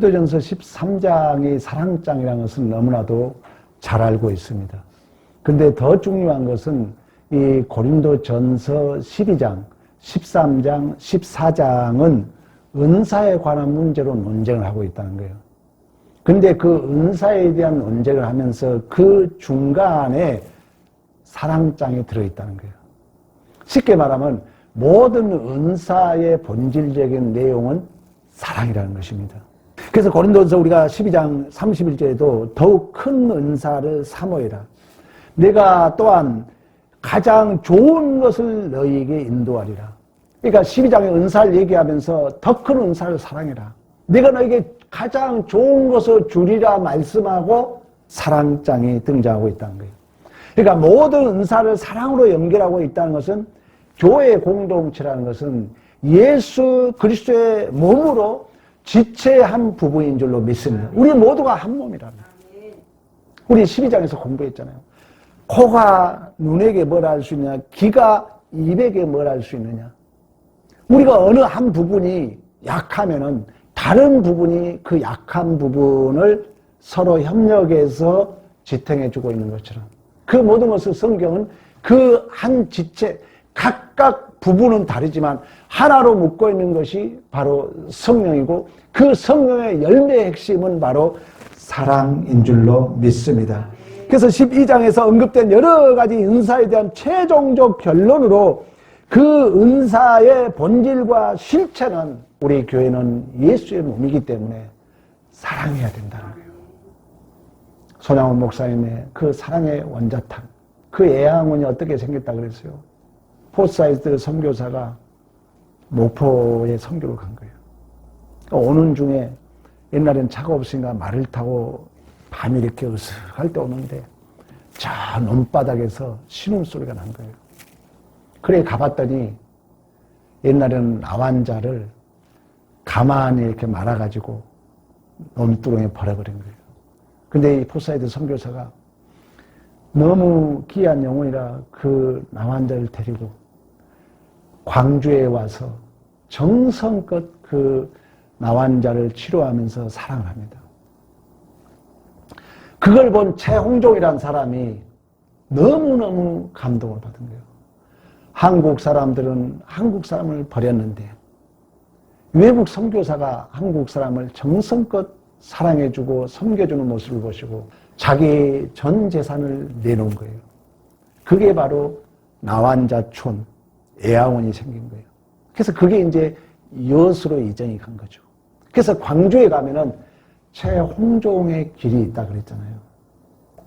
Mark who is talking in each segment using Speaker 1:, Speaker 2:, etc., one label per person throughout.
Speaker 1: 고린도전서 13장이 사랑장이라는 것은 너무나도 잘 알고 있습니다. 근데 더 중요한 것은 이 고린도전서 12장, 13장, 14장은 은사에 관한 문제로 논쟁을 하고 있다는 거예요. 근데 그 은사에 대한 논쟁을 하면서 그 중간에 사랑장이 들어있다는 거예요. 쉽게 말하면 모든 은사의 본질적인 내용은 사랑이라는 것입니다. 그래서 고린도전서 우리가 12장 31절에도 더욱 큰 은사를 사모해라. 내가 또한 가장 좋은 것을 너희에게 인도하리라. 그러니까 12장의 은사를 얘기하면서 더 큰 은사를 사랑해라. 내가 너에게 가장 좋은 것을 주리라 말씀하고 사랑장이 등장하고 있다는 거예요. 그러니까 모든 은사를 사랑으로 연결하고 있다는 것은 교회 공동체라는 것은 예수 그리스도의 몸으로 지체의 한 부분인 줄로 믿습니다. 우리 모두가 한 몸이라는 거예요. 우리 12장에서 공부했잖아요. 코가 눈에게 뭘 할 수 있느냐, 귀가 입에게 뭘 할 수 있느냐. 우리가 어느 한 부분이 약하면은 다른 부분이 그 약한 부분을 서로 협력해서 지탱해주고 있는 것처럼 그 모든 것을 성경은 그 한 지체, 각각 부분은 다르지만 하나로 묶고 있는 것이 바로 성령이고 그 성령의 열매의 핵심은 바로 사랑인 줄로 믿습니다. 그래서 12장에서 언급된 여러 가지 은사에 대한 최종적 결론으로 그 은사의 본질과 실체는 우리 교회는 예수의 몸이기 때문에 사랑해야 된다는 거예요. 손양원 목사님의 그 사랑의 원자탄, 그 애양원이 어떻게 생겼다 그랬어요? 포사이드 선교사가 목포에 선교를 간 거예요. 오는 중에 옛날엔 차가 없으니까 말을 타고 밤에 이렇게 으슥할 때 오는데 저 논바닥에서 신음소리가 난 거예요. 그래 가봤더니 옛날에는 나환자를 가만히 이렇게 말아가지고 논두렁에 버려버린 거예요. 근데 이 포사이드 선교사가 너무 귀한 영혼이라 그 나환자를 데리고 광주에 와서 정성껏 그 나환자를 치료하면서 사랑을 합니다. 그걸 본 최홍종이라는 사람이 너무너무 감동을 받은 거예요. 한국 사람들은 한국 사람을 버렸는데 외국 선교사가 한국 사람을 정성껏 사랑해주고 섬겨주는 모습을 보시고 자기 전 재산을 내놓은 거예요. 그게 바로 나환자촌, 애아원이 생긴 거예요. 그래서 그게 이제 여수로 이전이 간 거죠. 그래서 광주에 가면은 최홍종의 길이 있다 그랬잖아요.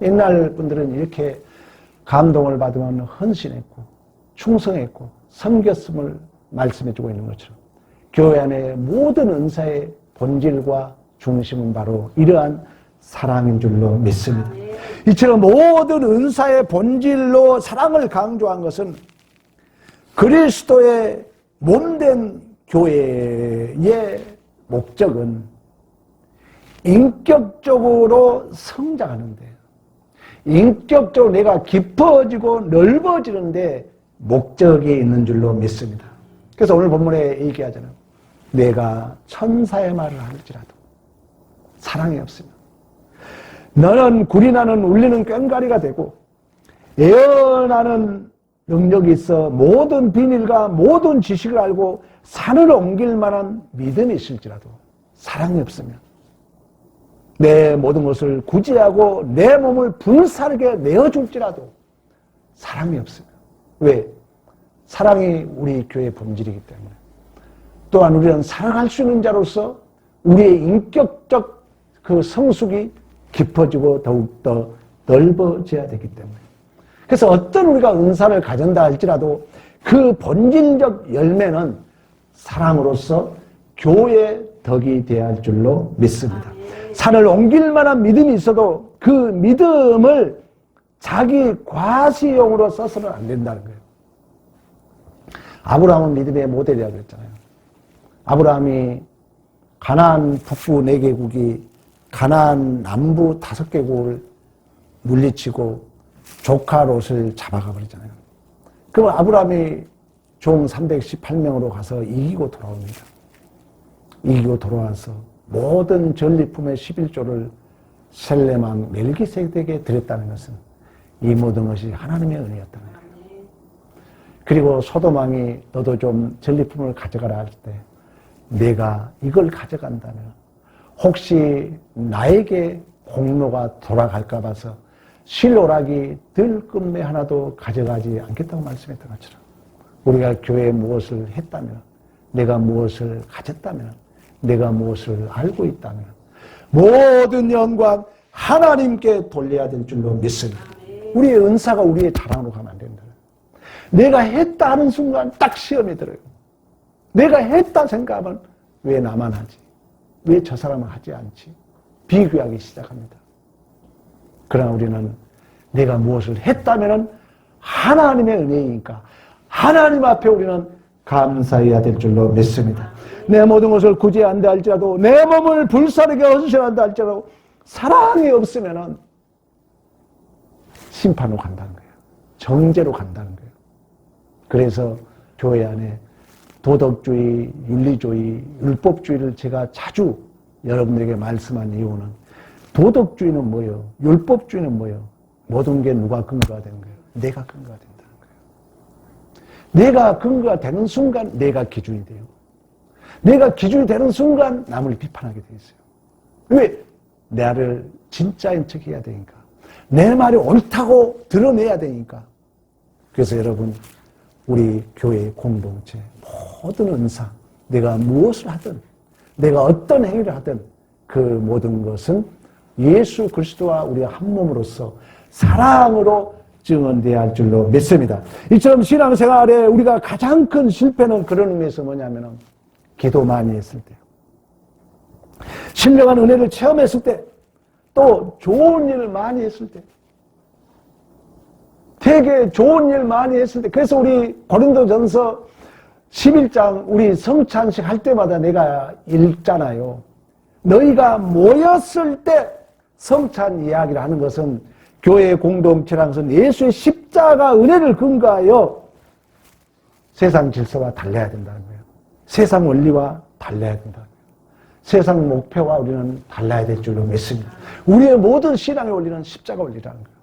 Speaker 1: 옛날 분들은 이렇게 감동을 받으면 헌신했고 충성했고 섬겼음을 말씀해주고 있는 것처럼 교회 안에 모든 은사의 본질과 중심은 바로 이러한 사랑인 줄로 믿습니다. 이처럼 모든 은사의 본질로 사랑을 강조한 것은 그리스도의 몸된 교회의 목적은 인격적으로 성장하는데 인격적으로 내가 깊어지고 넓어지는데 목적이 있는 줄로 믿습니다. 그래서 오늘 본문에 얘기하잖아요. 내가 천사의 말을 할지라도 사랑이 없으면 너는 굴이나는 울리는 꽹과리가 되고 예언하는 능력이 있어 모든 비밀과 모든 지식을 알고 산을 옮길 만한 믿음이 있을지라도 사랑이 없으면 내 모든 것을 구제하고 내 몸을 불사르게 내어줄지라도 사랑이 없으면 왜? 사랑이 우리 교회의 본질이기 때문에 또한 우리는 사랑할 수 있는 자로서 우리의 인격적 그 성숙이 깊어지고 더욱더 넓어져야 되기 때문에 그래서 어떤 우리가 은사를 가진다 할지라도 그 본질적 열매는 사랑으로서 교회의 덕이 되어야 할 줄로 믿습니다. 산을 옮길 만한 믿음이 있어도 그 믿음을 자기 과시용으로 써서는 안 된다는 거예요. 아브라함은 믿음의 모델이라고 그랬잖아요. 아브라함이 가나안 북부 4개국이 가나안 남부 5개국을 물리치고 조카 롯을 잡아가 버리잖아요. 그럼 아브라함이 종 318명으로 가서 이기고 돌아옵니다. 이기고 돌아와서 모든 전리품의 11조를 셀레망 멜기세덱에게 드렸다는 것은 이 모든 것이 하나님의 은혜였다는 거예요. 그리고 소돔왕이 너도 좀 전리품을 가져가라 할 때 내가 이걸 가져간다면 혹시 나에게 공로가 돌아갈까 봐서 실오라기 들금매 하나도 가져가지 않겠다고 말씀했던 것처럼 우리가 교회에 무엇을 했다면, 내가 무엇을 가졌다면, 내가 무엇을 알고 있다면 모든 영광 하나님께 돌려야 될 줄로 믿습니다. 우리의 은사가 우리의 자랑으로 가면 안 된다. 내가 했다 하는 순간 딱 시험이 들어요. 내가 했다 생각하면 왜 나만 하지? 왜 저 사람은 하지 않지? 비교하기 시작합니다. 그러나 우리는 내가 무엇을 했다면 하나님의 은혜이니까 하나님 앞에 우리는 감사해야 될 줄로 믿습니다. 내 모든 것을 구제한다 할지라도, 내 몸을 불사르게 헌신한다 할지라도 사랑이 없으면 심판으로 간다는 거예요. 정죄로 간다는 거예요. 그래서 교회 안에 도덕주의, 윤리주의, 율법주의를 제가 자주 여러분들에게 말씀한 이유는 도덕주의는 뭐예요? 율법주의는 뭐예요? 모든 게 누가 근거가 되는 거예요? 내가 근거가 된다는 거예요. 내가 근거가 되는 순간 내가 기준이 돼요. 내가 기준이 되는 순간 남을 비판하게 돼 있어요. 왜? 나를 진짜인 척 해야 되니까. 내 말이 옳다고 드러내야 되니까. 그래서 여러분, 우리 교회 공동체 모든 은사, 내가 무엇을 하든, 내가 어떤 행위를 하든 그 모든 것은 예수 그리스도와 우리가 한 몸으로서 사랑으로 증언되어야 할 줄로 믿습니다. 이처럼 신앙생활에 우리가 가장 큰 실패는 그런 의미에서 뭐냐면 기도 많이 했을 때, 신령한 은혜를 체험했을 때, 또 좋은 일을 많이 했을 때, 되게 좋은 일 많이 했을 때. 그래서 우리 고린도전서 11장 우리 성찬식 할 때마다 내가 읽잖아요. 너희가 모였을 때 성찬 이야기를 하는 것은 교회의 공동체라는 것은 예수의 십자가 은혜를 근거하여 세상 질서와 달라야 된다는 거예요. 세상 원리와 달라야 된다는 거예요. 세상 목표와 우리는 달라야 될 줄로 믿습니다. 우리의 모든 신앙의 원리는 십자가 원리라는 거예요.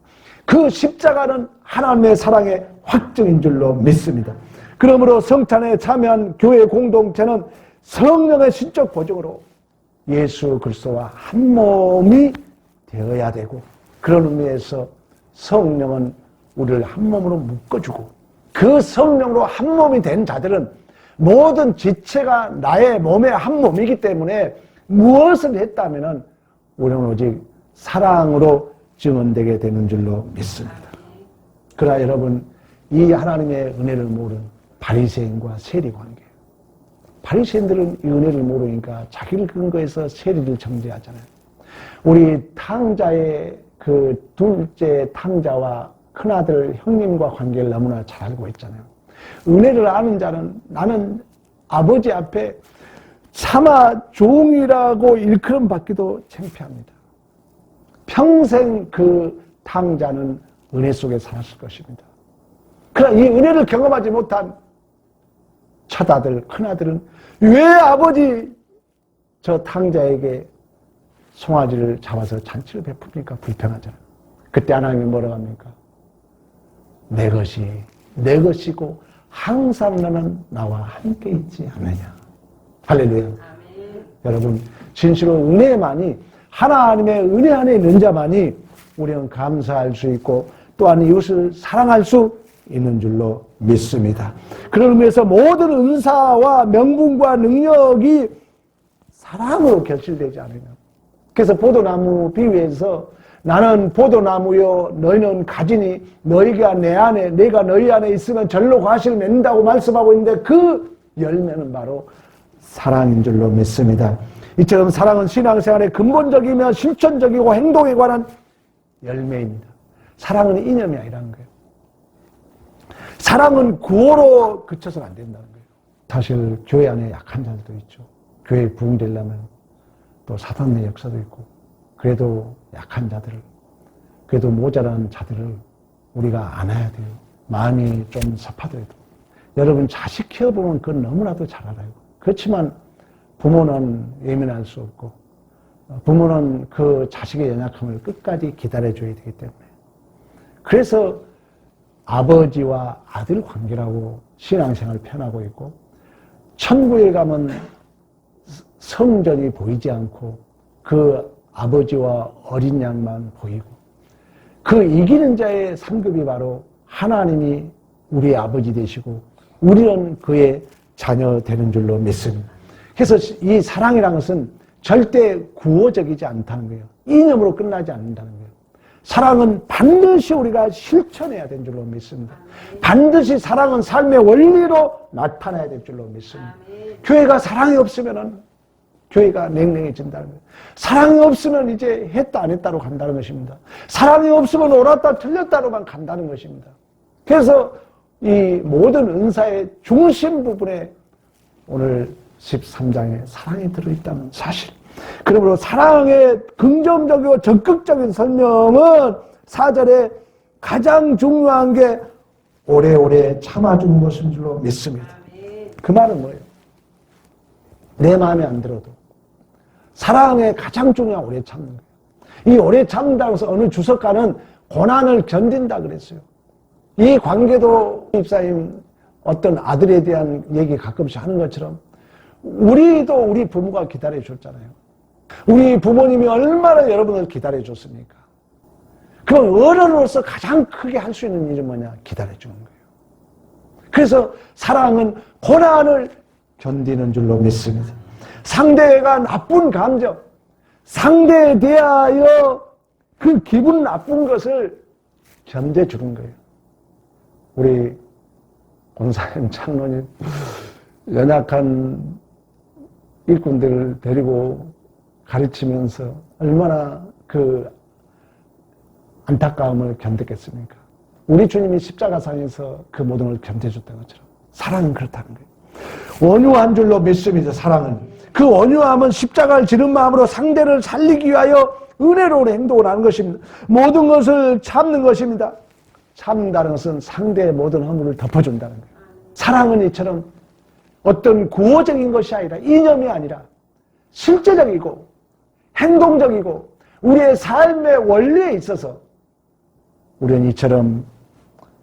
Speaker 1: 그 십자가는 하나님의 사랑의 확증인 줄로 믿습니다. 그러므로 성찬에 참여한 교회 공동체는 성령의 신적 보증으로 예수 그리스도와 한 몸이 되어야 되고, 그런 의미에서 성령은 우리를 한 몸으로 묶어주고, 그 성령으로 한 몸이 된 자들은 모든 지체가 나의 몸의 한 몸이기 때문에 무엇을 했다면 우리는 오직 사랑으로 증언되게 되는 줄로 믿습니다. 그러나 여러분, 이 하나님의 은혜를 모르는 바리새인과 세리 관계. 바리새인들은 이 은혜를 모르니까 자기를 근거해서 세리를 정죄하잖아요. 우리 탕자의 그 둘째 탕자와 큰아들 형님과 관계를 너무나 잘 알고 있잖아요. 은혜를 아는 자는 나는 아버지 앞에 차마 종이라고 일컬음 받기도 창피합니다. 평생 그 탕자는 은혜 속에 살았을 것입니다. 그러나 이 은혜를 경험하지 못한 첫아들, 큰아들은 왜 아버지 저 탕자에게 송아지를 잡아서 잔치를 베풉니까? 불평하잖아요. 그때 하나님이 뭐라고 합니까? 내 것이 내 것이고 항상 너는 나와 함께 있지 않느냐. 할렐루야. 아멘. 여러분, 진실로 은혜만이, 하나님의 은혜 안에 있는 자만이 우리는 감사할 수 있고 또한 이웃을 사랑할 수 있는 줄로 믿습니다. 그런 의미에서 모든 은사와 명분과 능력이 사랑으로 결실되지 않으면, 그래서 포도나무 비유에서 나는 포도나무요 너희는 가지니 너희가 내 안에 내가 너희 안에 있으면 절로 과실을 맺는다고 말씀하고 있는데, 그 열매는 바로 사랑인 줄로 믿습니다. 이처럼 사랑은 신앙생활의 근본적이며 실천적이고 행동에 관한 열매입니다. 사랑은 이념이 아니라는 거예요. 사랑은 구호로 그쳐서는 안 된다는 거예요. 사실 교회 안에 약한 자들도 있죠. 교회 부흥되려면 또 사단의 역사도 있고, 그래도 약한 자들을, 그래도 모자란 자들을 우리가 안아야 돼요. 마음이 좀 섭하더라도. 여러분 자식 키워보면 그건 너무나도 잘 알아요. 그렇지만 부모는 예민할 수 없고 부모는 그 자식의 연약함을 끝까지 기다려줘야 되기 때문에 그래서 아버지와 아들 관계라고 신앙생활을 표현하고 있고 천국에 가면 성전이 보이지 않고 그 아버지와 어린 양만 보이고 그 이기는 자의 상급이 바로 하나님이 우리의 아버지 되시고 우리는 그의 자녀 되는 줄로 믿습니다. 그래서 이 사랑이라는 것은 절대 구호적이지 않다는 거예요. 이념으로 끝나지 않는다는 거예요. 사랑은 반드시 우리가 실천해야 되는 줄로 믿습니다. 반드시 사랑은 삶의 원리로 나타나야 될 줄로 믿습니다. 교회가 사랑이 없으면은 교회가 냉랭해진다는 거예요. 사랑이 없으면 이제 했다 안 했다로 간다는 것입니다. 사랑이 없으면 옳았다 틀렸다로만 간다는 것입니다. 그래서 이 모든 은사의 중심 부분에 오늘 13장에 사랑이 들어있다는 사실. 그러므로 사랑의 긍정적이고 적극적인 설명은 4절에 가장 중요한 게 오래오래 참아주는 것인 줄로 믿습니다. 그 말은 뭐예요? 내 마음에 안 들어도 사랑의 가장 중요한 오래 참는 거예요. 이 오래 참는다고 해서 어느 주석가는 고난을 견딘다 그랬어요. 이 관계도 집사님 어떤 아들에 대한 얘기 가끔씩 하는 것처럼 우리도 우리 부모가 기다려줬잖아요. 우리 부모님이 얼마나 여러분을 기다려줬습니까? 그럼 어른으로서 가장 크게 할 수 있는 일은 뭐냐? 기다려주는 거예요. 그래서 사랑은 고난을 견디는 줄로 믿습니다. 상대가 나쁜 감정, 상대에 대하여 그 기분 나쁜 것을 견뎌주는 거예요. 우리 권사님, 장로님, 연약한 일꾼들을 데리고 가르치면서 얼마나 그 안타까움을 견뎠겠습니까? 우리 주님이 십자가상에서 그 모든 걸 견뎌줬던 것처럼 사랑은 그렇다는 거예요. 온유한 줄로 믿습니다. 사랑은. 그 온유함은 십자가를 지른 마음으로 상대를 살리기 위하여 은혜로운 행동을 하는 것입니다. 모든 것을 참는 것입니다. 참는다는 것은 상대의 모든 허물을 덮어준다는 거예요. 사랑은 이처럼 어떤 구호적인 것이 아니라 이념이 아니라 실제적이고 행동적이고 우리의 삶의 원리에 있어서 우리는 이처럼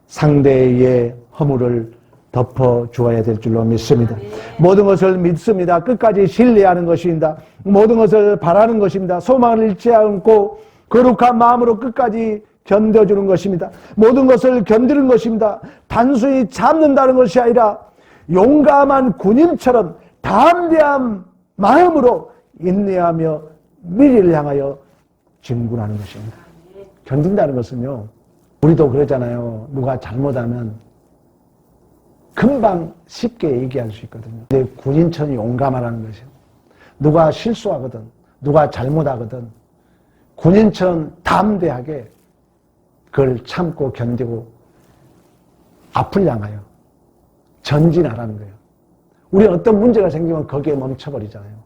Speaker 1: 상대의 허물을 덮어주어야 될 줄로 믿습니다. 모든 것을 믿습니다. 끝까지 신뢰하는 것입니다. 모든 것을 바라는 것입니다. 소망을 잃지 않고 거룩한 마음으로 끝까지 견뎌주는 것입니다. 모든 것을 견디는 것입니다. 단순히 참는다는 것이 아니라 용감한 군인처럼 담대한 마음으로 인내하며 미래를 향하여 진군하는 것입니다. 견딘다는 것은요, 우리도 그러잖아요. 누가 잘못하면 금방 쉽게 얘기할 수 있거든요. 근데 군인처럼 용감하라는 것이요. 누가 실수하거든, 누가 잘못하거든 군인처럼 담대하게 그걸 참고 견디고 앞을 향하여 전진하라는 거예요. 우리가 어떤 문제가 생기면 거기에 멈춰버리잖아요.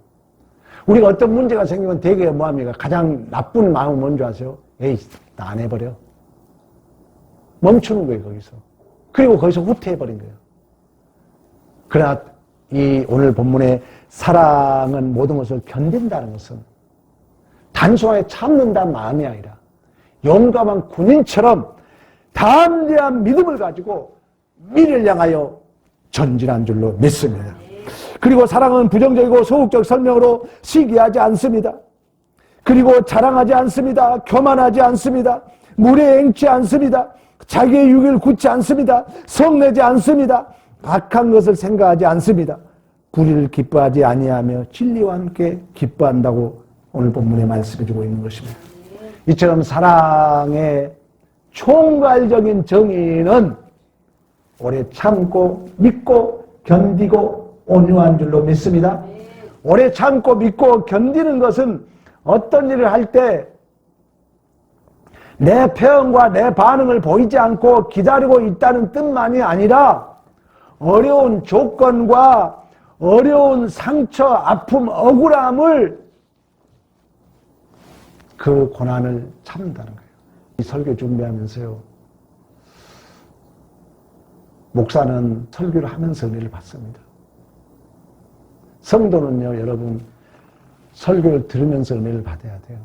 Speaker 1: 우리가 어떤 문제가 생기면 되게 뭐합니까? 가장 나쁜 마음은 뭔지 아세요? 에이, 나 안 해버려. 멈추는 거예요, 거기서. 그리고 거기서 후퇴해버린 거예요. 그러나 이 오늘 본문의 사랑은 모든 것을 견딘다는 것은 단순하게 참는다는 마음이 아니라 용감한 군인처럼 담대한 믿음을 가지고 미래를 향하여 전진한 줄로 믿습니다. 그리고 사랑은 부정적이고 소극적 설명으로 시기하지 않습니다. 그리고 자랑하지 않습니다. 교만하지 않습니다. 무례행치 않습니다. 자기의 유익을 굳지 않습니다. 성내지 않습니다. 악한 것을 생각하지 않습니다. 불의를 기뻐하지 아니하며 진리와 함께 기뻐한다고 오늘 본문에 말씀해주고 있는 것입니다. 이처럼 사랑의 총괄적인 정의는 오래 참고 믿고 견디고 온유한 줄로 믿습니다. 오래 참고 믿고 견디는 것은 어떤 일을 할 때 내 표현과 내 반응을 보이지 않고 기다리고 있다는 뜻만이 아니라 어려운 조건과 어려운 상처, 아픔, 억울함을 그 고난을 참는다는 거예요. 이 설교 준비하면서요. 목사는 설교를 하면서 은혜를 받습니다. 성도는요, 여러분, 설교를 들으면서 은혜를 받아야 돼요.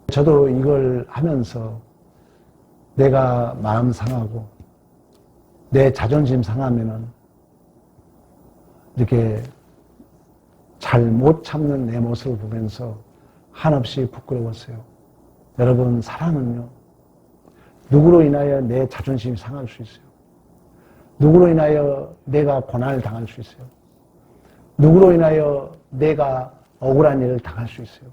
Speaker 1: 저도 이걸 하면서 내가 마음 상하고 내 자존심 상하면은 이렇게 잘 못 참는 내 모습을 보면서 한없이 부끄러웠어요. 여러분, 사랑은요, 누구로 인하여 내 자존심이 상할 수 있어요. 누구로 인하여 내가 고난을 당할 수 있어요. 누구로 인하여 내가 억울한 일을 당할 수 있어요.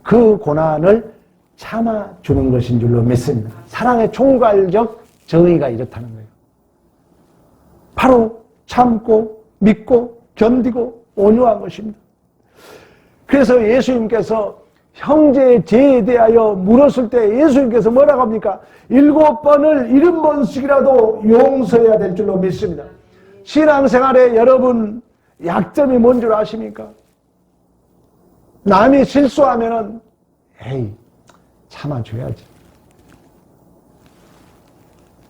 Speaker 1: 그 고난을 참아주는 것인 줄로 믿습니다. 사랑의 총괄적 정의가 이렇다는 거예요. 바로 참고 믿고 견디고 온유한 것입니다. 그래서 예수님께서 형제의 죄에 대하여 물었을 때 예수님께서 뭐라고 합니까? 7번을 70번씩이라도 용서해야 될 줄로 믿습니다. 신앙생활에 여러분 약점이 뭔 줄 아십니까? 남이 실수하면은 에이 참아줘야지.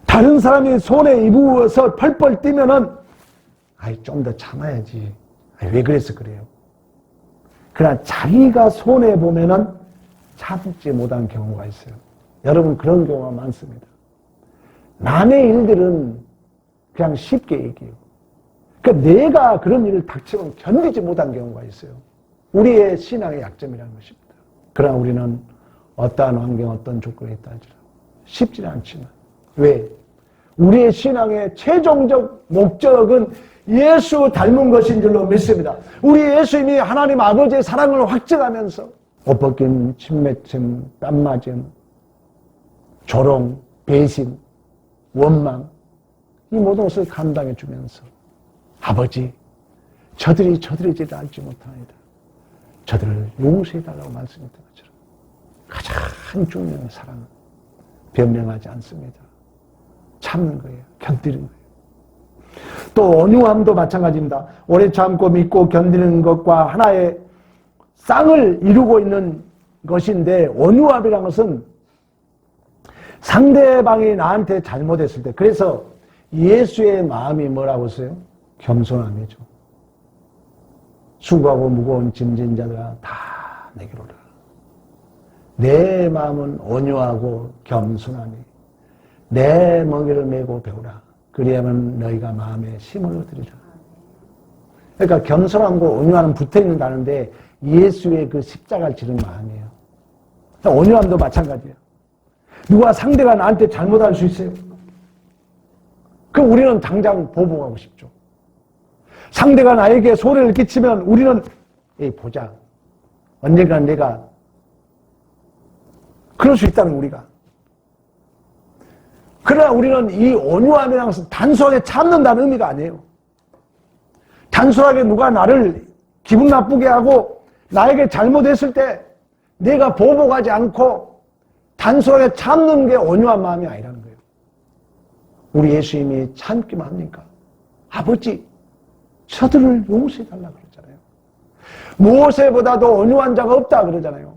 Speaker 1: 다른 사람이 손에 입어서 펄펄 뛰면은 아이 좀 더 참아야지. 아이, 왜 그래서 그래요? 그러나 자기가 손해 보면은 참지 못한 경우가 있어요. 여러분 그런 경우가 많습니다. 남의 일들은 그냥 쉽게 얘기해요. 그러니까 내가 그런 일을 닥치면 견디지 못한 경우가 있어요. 우리의 신앙의 약점이라는 것입니다. 그러나 우리는 어떠한 환경, 어떤 조건에 있다 할지라도 쉽지는 않지만 왜? 우리의 신앙의 최종적 목적은 예수 닮은 것인 줄로 믿습니다. 우리 예수님이 하나님 아버지의 사랑을 확증하면서 옷 벗김, 침맺힘, 땀맞음, 조롱, 배신, 원망 이 모든 것을 감당해 주면서 아버지 저들이 저들이지를 알지 못합니다. 저들을 용서해달라고 말씀했던 것처럼 가장 중요한 사랑은 변명하지 않습니다. 참는 거예요. 견디는 거예요. 또 온유함도 마찬가지입니다. 오래 참고 믿고 견디는 것과 하나의 쌍을 이루고 있는 것인데 온유함이라는 것은 상대방이 나한테 잘못했을 때 그래서 예수의 마음이 뭐라고 했어요? 겸손함이죠. 수고하고 무거운 짐진 자들아 다 내게로 오라. 내 마음은 온유하고 겸손하니 내 멍에를 메고 배우라. 그리하면 너희가 마음에 힘을 얻으리라. 그러니까 겸손함과 온유함은 붙어있는다는데 예수의 그 십자가를 지른 마음이에요. 온유함도 마찬가지예요. 누가 상대가 나한테 잘못할 수 있어요? 그럼 우리는 당장 보복하고 싶죠. 상대가 나에게 소리를 끼치면 우리는 에이 보자. 언젠가 내가 그럴 수 있다는 우리가. 그러나 우리는 이 온유함이라는 것은 단순하게 참는다는 의미가 아니에요. 단순하게 누가 나를 기분 나쁘게 하고 나에게 잘못했을 때 내가 보복하지 않고 단순하게 참는 게 온유한 마음이 아니라는 거예요. 우리 예수님이 참기만 합니까? 아버지 저들을 용서해달라고 그러잖아요. 모세보다도 온유한 자가 없다 그러잖아요.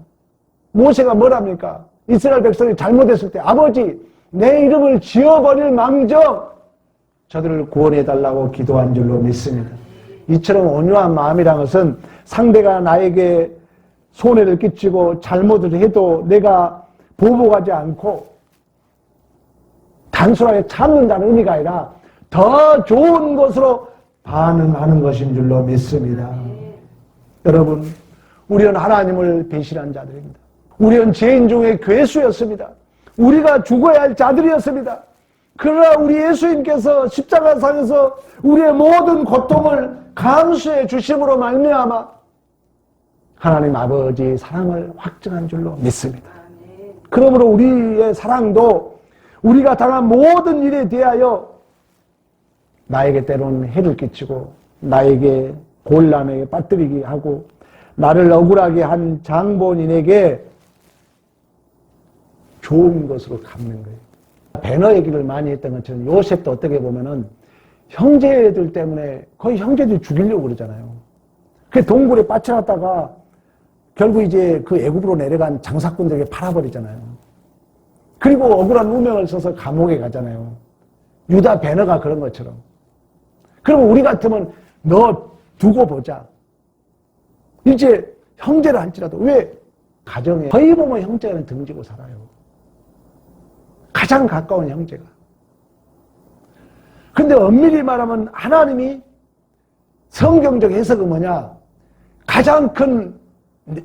Speaker 1: 모세가 뭐랍니까? 이스라엘 백성이 잘못했을 때 아버지 내 이름을 지어버릴 망정 저들을 구원해달라고 기도한 줄로 믿습니다. 이처럼 온유한 마음이란 것은 상대가 나에게 손해를 끼치고 잘못을 해도 내가 보복하지 않고 단순하게 참는다는 의미가 아니라 더 좋은 것으로 반응하는 것인 줄로 믿습니다. 여러분, 우리는 하나님을 배신한 자들입니다. 우리는 죄인 중에 괴수였습니다. 우리가 죽어야 할 자들이었습니다. 그러나 우리 예수님께서 십자가상에서 우리의 모든 고통을 감수해 주심으로 말미암아 하나님 아버지의 사랑을 확증한 줄로 믿습니다. 그러므로 우리의 사랑도 우리가 당한 모든 일에 대하여 나에게 때로는 해를 끼치고 나에게 곤란에 빠뜨리게 하고 나를 억울하게 한 장본인에게 좋은 것으로 갚는 거예요. 배너 얘기를 많이 했던 것처럼 요셉도 어떻게 보면은 형제들 때문에 거의 형제들이 죽이려고 그러잖아요. 그 동굴에 빠쳐놨다가 결국 이제 그 애굽으로 내려간 장사꾼들에게 팔아버리잖아요. 그리고 억울한 누명을 써서 감옥에 가잖아요. 유다 배너가 그런 것처럼. 그러면 우리 같으면 너 두고 보자. 이제 형제를 할지라도 왜 가정에 거의 보면 형제는 등지고 살아요. 가장 가까운 형제가. 근데 엄밀히 말하면 하나님이 성경적 해석은 뭐냐? 가장 큰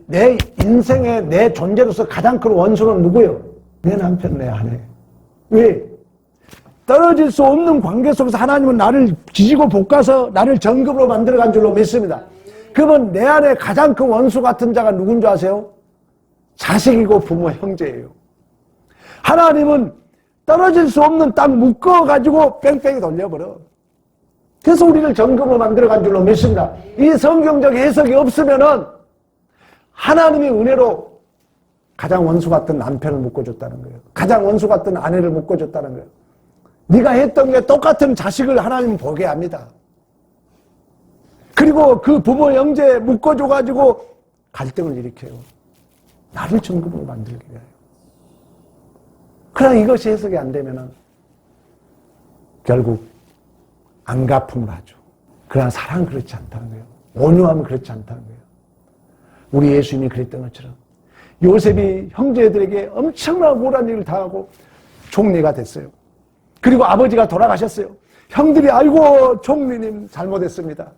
Speaker 1: 내 인생의 내 존재로서 가장 큰 원수는 누구예요? 내 남편, 내 아내. 왜? 떨어질 수 없는 관계 속에서 하나님은 나를 지지고 볶아서 나를 정금으로 만들어간 줄로 믿습니다. 그러면 내 안에 가장 큰 원수 같은 자가 누군 줄 아세요? 자식이고 부모, 형제예요. 하나님은 떨어질 수 없는 땅 묶어가지고 뺑뺑이 돌려버려. 그래서 우리를 정금으로 만들어간 줄로 믿습니다. 이 성경적 해석이 없으면은 하나님의 은혜로 가장 원수 같은 남편을 묶어줬다는 거예요. 가장 원수 같은 아내를 묶어줬다는 거예요. 네가 했던 게 똑같은 자식을 하나님은 보게 합니다. 그리고 그 부모 형제 묶어줘가지고 갈등을 일으켜요. 나를 정금으로 만들기 위하여. 그러나 이것이 해석이 안 되면은 결국 안갚음을 하죠. 그러나 사랑은 그렇지 않다는 거예요. 온유함은 그렇지 않다는 거예요. 우리 예수님이 그랬던 것처럼 요셉이 형제들에게 엄청난 억울한 일을 당하고 총리가 됐어요. 그리고 아버지가 돌아가셨어요. 형들이 아이고 총리님 잘못했습니다.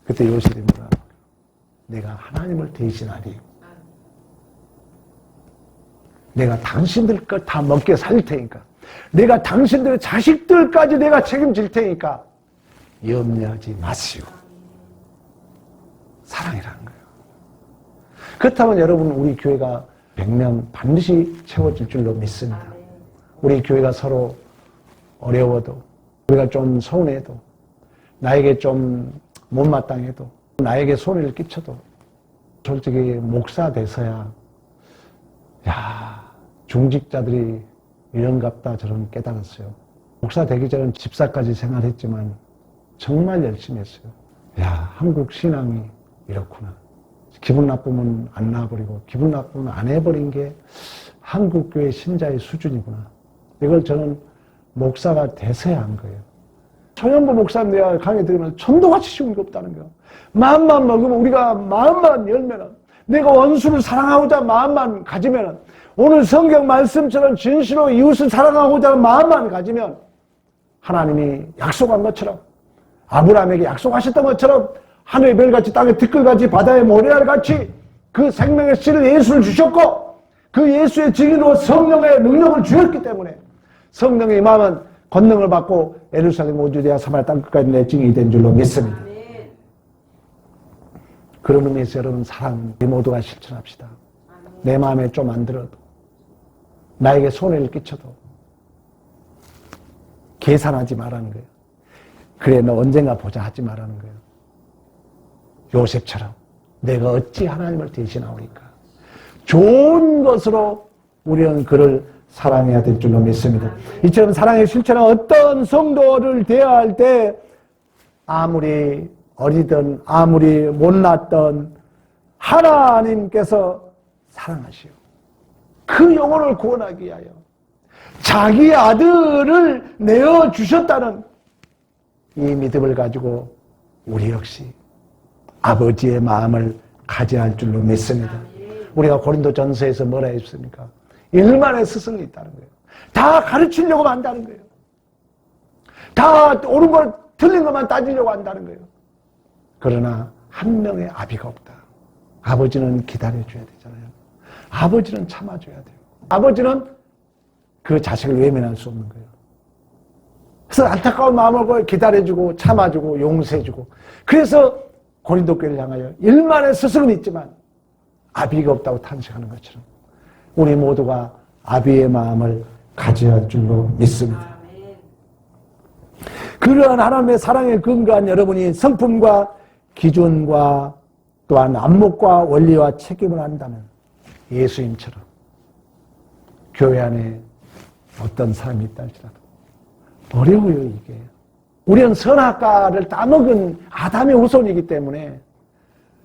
Speaker 1: 그때 요셉이 뭐라? 내가 하나님을 대신하리. 내가 당신들 것 다 먹게 살 테니까. 내가 당신들의 자식들까지 내가 책임질 테니까 염려하지 마시오. 사랑이라는 거예요. 그렇다면 여러분 우리 교회가 100명 반드시 채워질 줄로 믿습니다. 우리 교회가 서로 어려워도 우리가 좀 서운해도 나에게 좀 못마땅해도 나에게 손해를 끼쳐도 솔직히 목사 돼서야 야 중직자들이 이런갑다 저런 깨달았어요. 목사 되기 전엔 집사까지 생활했지만 정말 열심히 했어요. 야 한국 신앙이 이렇구나. 기분 나쁘면 안 놔버리고 기분 나쁘면 안 해버린 게 한국교회 신자의 수준이구나. 이걸 저는 목사가 돼서야 한 거예요. 초연부 목사님 내가 강의 들으면 천도같이 쉬운 게 없다는 거예요. 마음만 먹으면 우리가 마음만 열면은 내가 원수를 사랑하고자 마음만 가지면은 오늘 성경 말씀처럼 진실로 이웃을 사랑하고자 하는 마음만 가지면 하나님이 약속한 것처럼 아브라함에게 약속하셨던 것처럼 하늘의 별같이 땅의 티끌같이 바다의 모래알같이 그 생명의 씨를 예수를 주셨고 그 예수의 증인으로 성령의 능력을 주셨기 때문에 성령의 임함은 권능을 받고 예루살렘 오주대와 사마리아 땅끝까지 내 증인이 된 줄로 믿습니다. 그런 의미에서 여러분 사랑 우리 모두가 실천합시다. 내 마음에 좀 안 들어도 나에게 손해를 끼쳐도 계산하지 말라는 거예요. 그래 너 언젠가 보자 하지 말라는 거예요. 요셉처럼 내가 어찌 하나님을 대신하오리까. 좋은 것으로 우리는 그를 사랑해야 될 줄로 믿습니다. 이처럼 사랑의 실천한 어떤 성도를 대할 때 아무리 어리든 아무리 못났던 하나님께서 사랑하시오. 그 영혼을 구원하기 위하여 자기 아들을 내어주셨다는 이 믿음을 가지고 우리 역시 아버지의 마음을 가져야 할 줄로 믿습니다. 우리가 고린도전서에서 뭐라 했습니까? 일만의 스승이 있다는 거예요. 다 가르치려고 한다는 거예요. 다 옳은 걸 틀린 것만 따지려고 한다는 거예요. 그러나 한 명의 아비가 없다. 아버지는 기다려줘야 되잖아요. 아버지는 참아줘야 돼요. 아버지는 그 자식을 외면할 수 없는 거예요. 그래서 안타까운 마음을 기다려주고 참아주고 용서해주고 그래서 고린도 교회를 향하여 일만의 스승은 있지만 아비가 없다고 탄식하는 것처럼 우리 모두가 아비의 마음을 가져야 할 줄로 믿습니다. 그러한 하나님의 사랑에 근거한 여러분이 성품과 기준과 또한 안목과 원리와 책임을 한다면 예수님처럼 교회 안에 어떤 사람이 있다 할지라도 어려워요. 이게 우리는 선악과를 따먹은 아담의 후손이기 때문에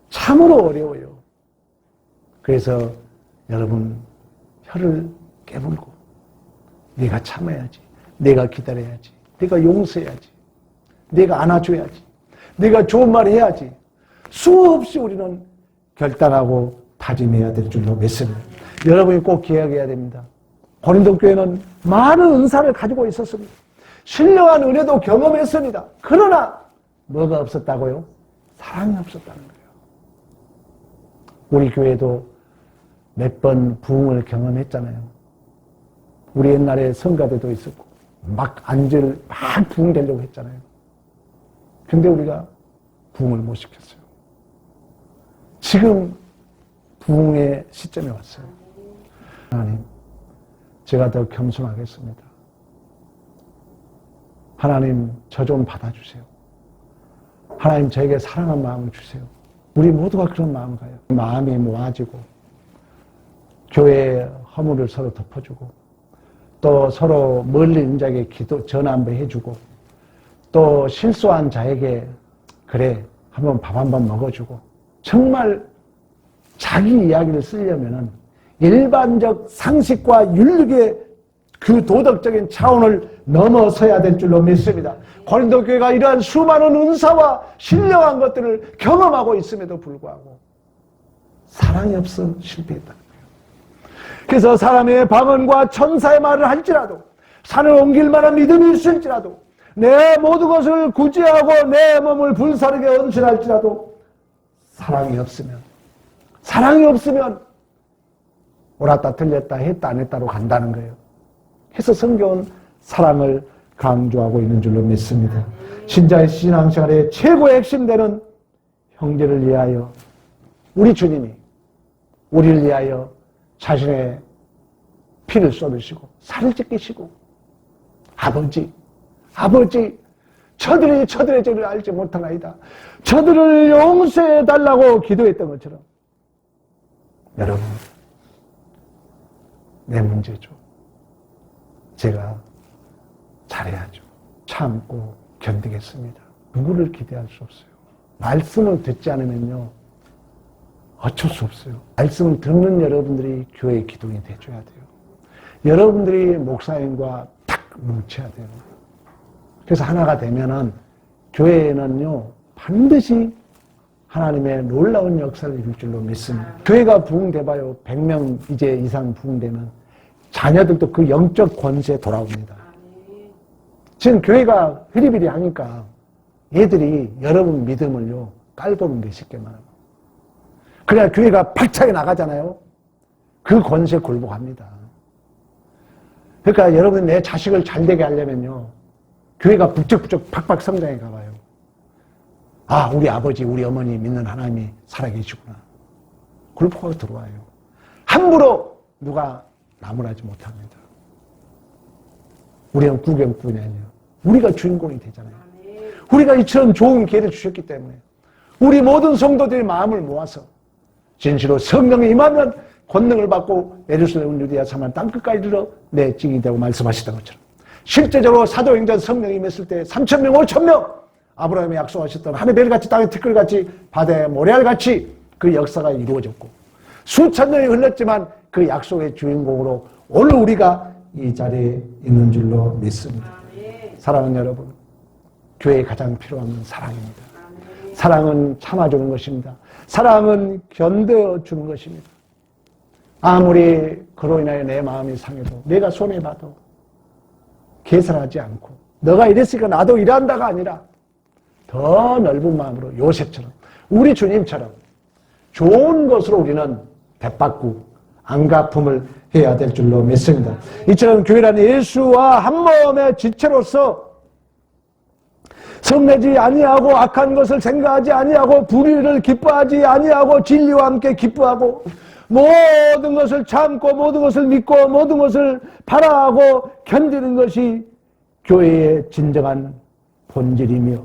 Speaker 1: 참으로 어려워요. 그래서 여러분 혀를 깨물고 내가 참아야지, 내가 기다려야지, 내가 용서해야지, 내가 안아줘야지, 네가 좋은 말 해야지. 수없이 우리는 결단하고 다짐해야 될 줄로 믿습니다. 여러분이 꼭 기억해야 됩니다. 고린도 교회는 많은 은사를 가지고 있었습니다. 신령한 은혜도 경험했습니다. 그러나 뭐가 없었다고요? 사랑이 없었다는 거예요. 우리 교회도 몇 번 부흥을 경험했잖아요. 우리 옛날에 성가대도 있었고 막 부흥되려고 했잖아요. 근데 우리가 부흥을 못 시켰어요. 지금 부흥의 시점에 왔어요. 하나님, 제가 더 겸손하겠습니다. 하나님, 저 좀 받아주세요. 하나님, 저에게 사랑한 마음을 주세요. 우리 모두가 그런 마음을 가요. 마음이 모아지고 교회의 허물을 서로 덮어주고 또 서로 멀리 있는 자에게 전화 한번 해주고 또 실수한 자에게 그래 한번 밥 한번 먹어주고 정말 자기 이야기를 쓰려면은 일반적 상식과 윤리의 그 도덕적인 차원을 넘어서야 될 줄로 믿습니다. 고린도 교회가 이러한 수많은 은사와 신령한 것들을 경험하고 있음에도 불구하고 사랑이 없어 실패했다는 거예요. 그래서 사람의 방언과 천사의 말을 할지라도 산을 옮길 만한 믿음이 있을지라도 내 모든 것을 구제하고 내 몸을 불사르게 헌신할지라도 사랑이 없으면 옳았다 틀렸다 했다 안 했다로 간다는 거예요. 그래서 성경은 사랑을 강조하고 있는 줄로 믿습니다. 신자의 신앙생활의 최고의 핵심되는 형제를 위하여 우리 주님이 우리를 위하여 자신의 피를 쏟으시고 살을 찢기시고 아버지 저들의 죄를 알지 못하나이다. 저들을 용서해 달라고 기도했던 것처럼 여러분 내 문제죠. 제가 잘해야죠. 참고 견디겠습니다. 누구를 기대할 수 없어요. 말씀을 듣지 않으면요 어쩔 수 없어요. 말씀을 듣는 여러분들이 교회의 기둥이 돼줘야 돼요. 여러분들이 목사님과 딱 뭉쳐야 돼요. 그래서 하나가 되면은 교회에는요 반드시 하나님의 놀라운 역사를 이룰 줄로 믿습니다. 교회가 부흥돼봐요. 100명 이제 이상 부흥되면 자녀들도 그 영적 권세에 돌아옵니다. 지금 교회가 흐리비리 하니까 얘들이 여러분 믿음을요 깔보는 게 쉽게 말하고 그래야 교회가 발차게 나가잖아요. 그 권세에 굴복합니다. 그러니까 여러분 내 자식을 잘되게 하려면요 교회가 북적북적 팍팍 성장해 가봐요. 아 우리 아버지 우리 어머니 믿는 하나님이 살아계시구나. 굴복하고 들어와요. 함부로 누가 나무라지 못합니다. 우리는 구경꾼이 아니에요. 우리가 주인공이 되잖아요. 우리가 이처럼 좋은 기회를 주셨기 때문에 우리 모든 성도들의 마음을 모아서 진실로 성령이 임하면 권능을 받고 예루살렘 유대야 사마리아 땅끝까지 이르러 내 증인이 되고 말씀하셨던 것처럼 실제적으로 사도행전 성령이 임했을 때 3,000명 5,000명 아브라함이 약속하셨던 하늘의 별같이 땅의 티끌같이 바다의 모래알같이 그 역사가 이루어졌고 수천 년이 흘렀지만 그 약속의 주인공으로 오늘 우리가 이 자리에 있는 줄로 믿습니다. 사랑하는 여러분, 교회에 가장 필요한 건 사랑입니다. 사랑은 참아주는 것입니다. 사랑은 견뎌주는 것입니다. 아무리 그로 인하여 내 마음이 상해도 내가 손해봐도 개설하지 않고 너가 이랬으니까 나도 이란다가 아니라 더 넓은 마음으로 요셉처럼 우리 주님처럼 좋은 것으로 우리는 베받고 안갚음을 해야 될 줄로 믿습니다. 이처럼 교회라는 예수와 한 몸의 지체로서 성내지 아니하고 악한 것을 생각하지 아니하고 불의를 기뻐하지 아니하고 진리와 함께 기뻐하고 모든 것을 참고 모든 것을 믿고 모든 것을 바라하고 견디는 것이 교회의 진정한 본질이며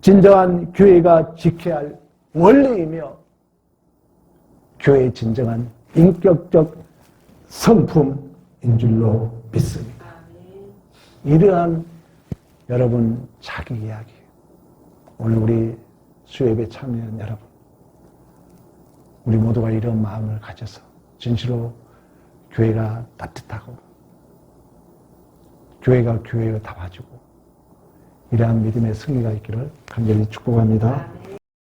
Speaker 1: 진정한 교회가 지켜야 할 원리이며 교회의 진정한 인격적 성품인 줄로 믿습니다. 이러한 여러분 자기 이야기 오늘 우리 수협에 참여한 여러분 우리 모두가 이런 마음을 가져서 진실로 교회가 따뜻하고 교회가 교회를 다 봐주고 이러한 믿음의 승리가 있기를 간절히 축복합니다.